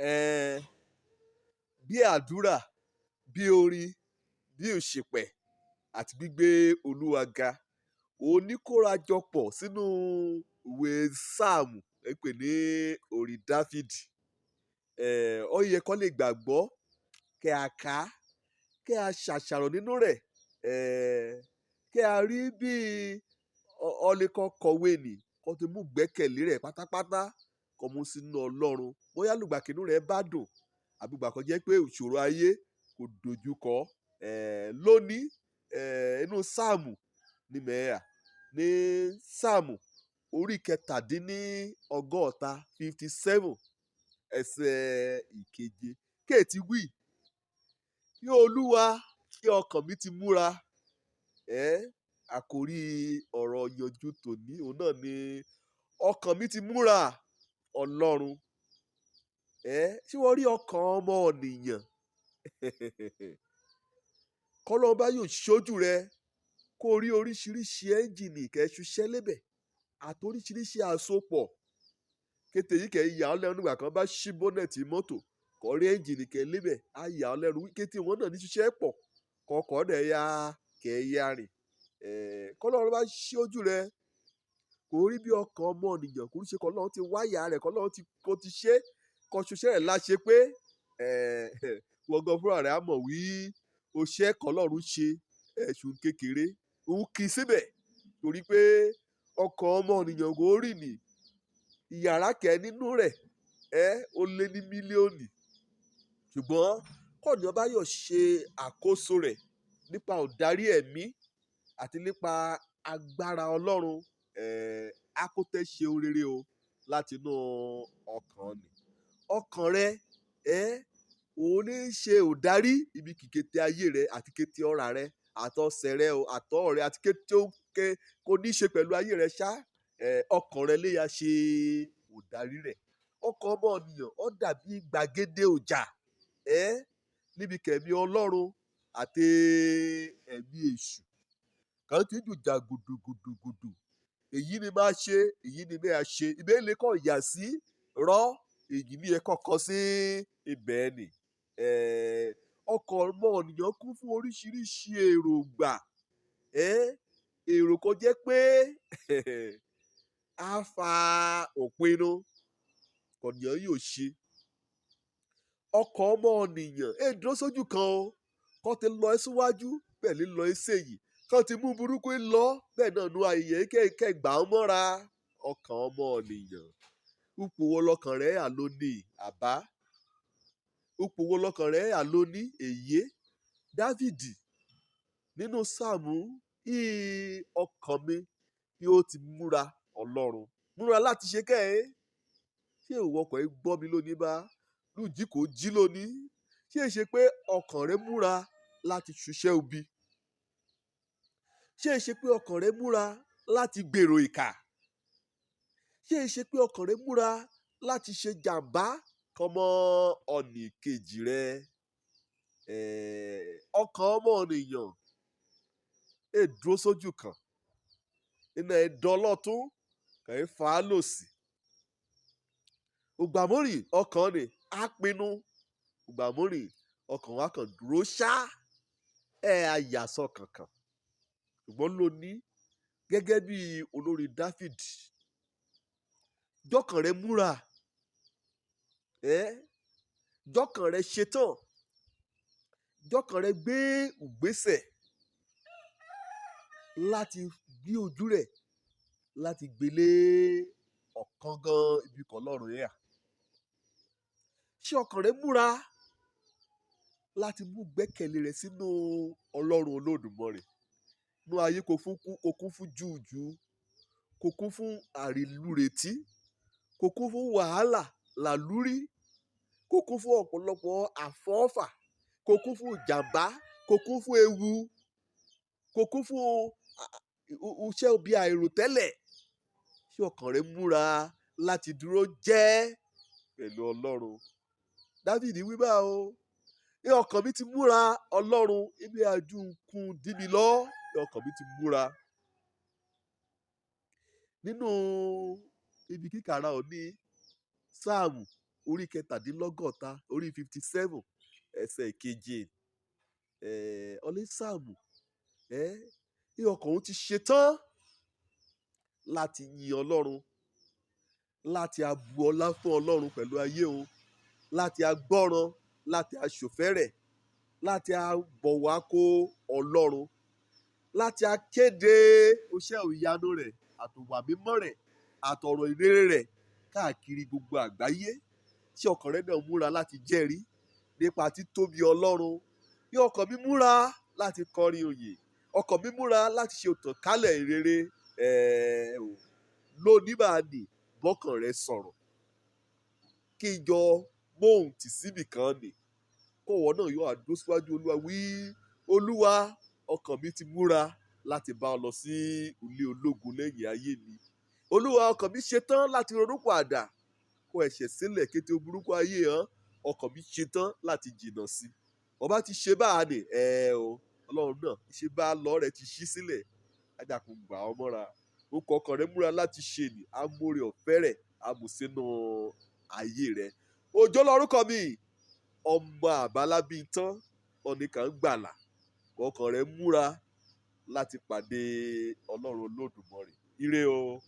Eh, bí àdúrà, bí orin, bí òṣìpẹ̀ àti gbígbé Olúwa ga. Oníkórajọpọ̀ sínú ìwé sáàmù ẹ pè ní orin Dáfídì. Ó yẹ kó lè gbàgbọ́ kẹ́ a kà á, kẹ́ a ṣàṣàrò nínú rẹ̀, kẹ́ a rí bí ọlẹ́kọ̀ kọ̀wé nì kó ti mú gbẹ́kẹ̀lé rẹ̀ pátápátá kó mú sínú Ọlọ́run. Bóyá lùgbàkínú rẹ̀ bá dùn àbí ìgbà kan jẹ́ pé ìṣòro ayé kò dojúkọ. Lónìí inú sáàmù ní mẹ́ẹ̀ẹ́ ní sáàmù orí kẹtàdínlọ́gọ́ta 57 ẹsẹ̀ ìkeje kéètì wí kí Olúwa kí ọkàn mi ti múra. Àkòrí ọ̀rọ̀ yanjú tòní òun náà ni ọkàn mi ti múra Ọlọ́run. Ṣé wọ́n rí ọkàn ọmọ ènìyàn kọ́lọ́run bá yóò ṣojú rẹ kó rí oríṣiríṣi ẹ́ńjìnì kẹ́ṣuṣẹ́ lébẹ̀ àti oríṣiríṣi àsopọ̀ kété yìí kẹ́ yà ọ́ lẹ́nu nígbà kan bá ṣí bọ́nẹ̀tì mọ́tò kọ́ rí ẹ́ńjìnì kẹ́ lébẹ̀ á yà ọ́ lẹ́nu kété wọn náà ní ṣiṣẹ́ pọ̀ kọ́kọ́ dẹ̀ ya kẹ́ ya rìn. Kọ́lọ́run bá ṣí ojú rẹ kò rí bí ọkàn ọmọ ènìyàn kò ṣe kọ́lọ́run ti wáyà rẹ̀ kọ́lọ́run kò ti ṣe kọ́ ṣiṣẹ́ rẹ̀ láṣẹ pé wọ́n gan fúnra rẹ̀ á mọ̀ wí oṣẹ́ kọ́lọ́run ṣe ẹ̀sùn kékeré òun kì í síbẹ̀ torí pé ọkàn ọmọ ènìyàn kò rí ni ìyàrá kẹ́ nínú rẹ̀ ó lé ní mílíọ̀nù ṣùgbọ́n kọ́ọ̀nìyàn bá yọ̀ ṣe àkóso rẹ̀ nípa òdarí ẹ̀mí àti nípa agbára Ọlọ́run akótẹ́ ṣe oréré o láti inú ọkàn ni ọkàn rẹ òun ní í ṣe òdarí ibi kìkété ayé rẹ àti kété ọ̀rà rẹ àtọ̀sẹ̀ rẹ o àtọ̀ rẹ àti kété kò ní í ṣe pẹ̀lú ayé rẹ ṣá ọkàn rẹ léya ṣe òdarí rẹ. Ọkàn ọmọ ènìyàn ó dàbí gbàgede ọjà níbi kẹ̀mí Ọlọ́run àti ẹ̀mí èṣù kan tí jùjà gùdùgùdùgùdù èyí ni máa ṣe èyí ni máa ṣe ibẹ̀ lè kọ́ yà sí rọ́ èyí ni ẹ kọ́kọ́ sí ibẹ̀ ni. Ọkàn ọmọ ènìyàn kún fún oríṣiríṣi èròǹgbà èrò kan jẹ́ pé á fa òpinnu kọ̀nìyàn yóò ṣe. Ọkàn ọmọ ènìyàn dúró sójú kan o kọ́ ti lọ síwájú bẹ́ẹ̀ ni lọ sẹ́yìn kọ́ ti mú burúkú lọ bẹ́ẹ̀ náà nu ayẹyẹ kẹ́gbà á mọ́ra. Ọkàn ọmọ ènìyàn ipò wo lọkàn rẹ̀ à ló ní àbá ipò wo lọkàn rẹ̀ à ló ní èyí. Dáfídì nínú sáàmù ọkàn mi ni ó ti múra Ọlọ́run múra láti ṣe ṣé ìwọ ọkàn ẹ gbọ́ mi lónìí bá lùjí kò jí lónìí ṣé è ṣe pé ọkàn rẹ múra láti ṣiṣẹ́ ibi ṣé è ṣe pé ọkàn rẹ múra láti gbèrò ìkà ṣé è ṣe pé ọkàn rẹ múra láti ṣe jàǹbá kọmọ ọ̀nì kejì rẹ. Ọkàn ọmọ ènìyàn dúró sójú kan iná ẹ̀dọ́ ọlọ́tún kàn ń fa á lòsì ògbàmórì ọkàn ni á pinnu ògbàmórì ọkàn wa kàn dúró ṣá àyàsọ kankan ṣùgbọ́n lónìí gẹ́gẹ́ bí olórí Dáfídì jọ́kàn rẹ múra jọ́kàn rẹ ṣetán jọ́kàn rẹ gbé ìgbésẹ̀ láti gbé ojú rẹ̀ láti gbélé ọ̀kan gan ibi kan lọ́rùn yà. Ṣé ọkàn rẹ múra láti mú gbẹ́kẹ̀lé rẹ sínú Ọlọ́run Olódùmarè nú ayé kò kún fún júùjú kò kún fún àrìlúretí kò kún fún wàhálà làlúrí kò kún fún ọ̀pọ̀lọpọ̀ àfọ́fà kò kún fún ìjàmbá kò kún fún ewu kò kún fún iṣẹ́ bí àìròtẹ́lẹ̀. Ṣé ọkàn rẹ múra láti dúró jẹ́ pẹ̀lú Ọlọ́run. Dáfídì wí bá o ní ọkàn mi ti múra Ọlọ́run ibi àjùkùn dí mi lọ ní ọkàn mi ti múra. Nínú ibi kíkàrà òní sáàmù orí kẹtàdínlọ́gọ́ta orí 57 ẹsẹ̀ keje ọlẹ́sàmù ní ọkàn òun ti ṣetán láti yin Ọlọ́run, láti abu ọlá fún Ọlọ́run pẹ̀lú ayé òun, láti agbọ́ràn, láti aṣòfẹ́rẹ̀, láti abọ̀wá kó Ọlọ́run, láti akéde iṣẹ́ ìyanu rẹ̀ àtòwà mímọ́ rẹ̀ àtọ̀rọ̀ ìrere rẹ̀ káàkiri gbogbo àgbáyé. Tí ọkàn rẹ̀ náà múra láti jẹ́rìí nípa títóbi Ọlọ́run. Bí ọkàn mi múra láti kọrin òye, ọkàn mi múra láti ṣe ìtànkálẹ̀ ìrere lónìí máa nì bọ́kàn rẹ̀ sọ̀rọ̀. Kí n jọ gbóhùn tì síbì kan nì, kọ̀wọ́ náà yóò àdó síwájú Olúwa wí, Olúwa ọkàn mi ti múra láti bá ọ lọ sí ilé ológun lẹ́yìn ayé mi. Olúwa ọkàn mi ṣetán láti ronúpìwàdà, kó ẹ̀ṣẹ̀ sílẹ̀ kété burúkú ayé hàn. Ọkàn mi ṣetán láti jìnnà sí. Ọba ti ṣe báà ní Ọlọ́run náà ṣe bá lọ rẹ̀ ti ṣí sílẹ̀. Ajakun gbà ọ mọ́ra. Ó kọ ọkàn rẹ̀ múra láti ṣe ní amóore ọ̀fẹ́ rẹ̀ amùsínú ayé rẹ̀. Òjó lórúkọ mi, ọmọ àbálábí tán ọ̀nìkan gbàlà. Ọkàn rẹ̀ múra láti pàdé Ọlọ́run Olódùmarè. Ire o.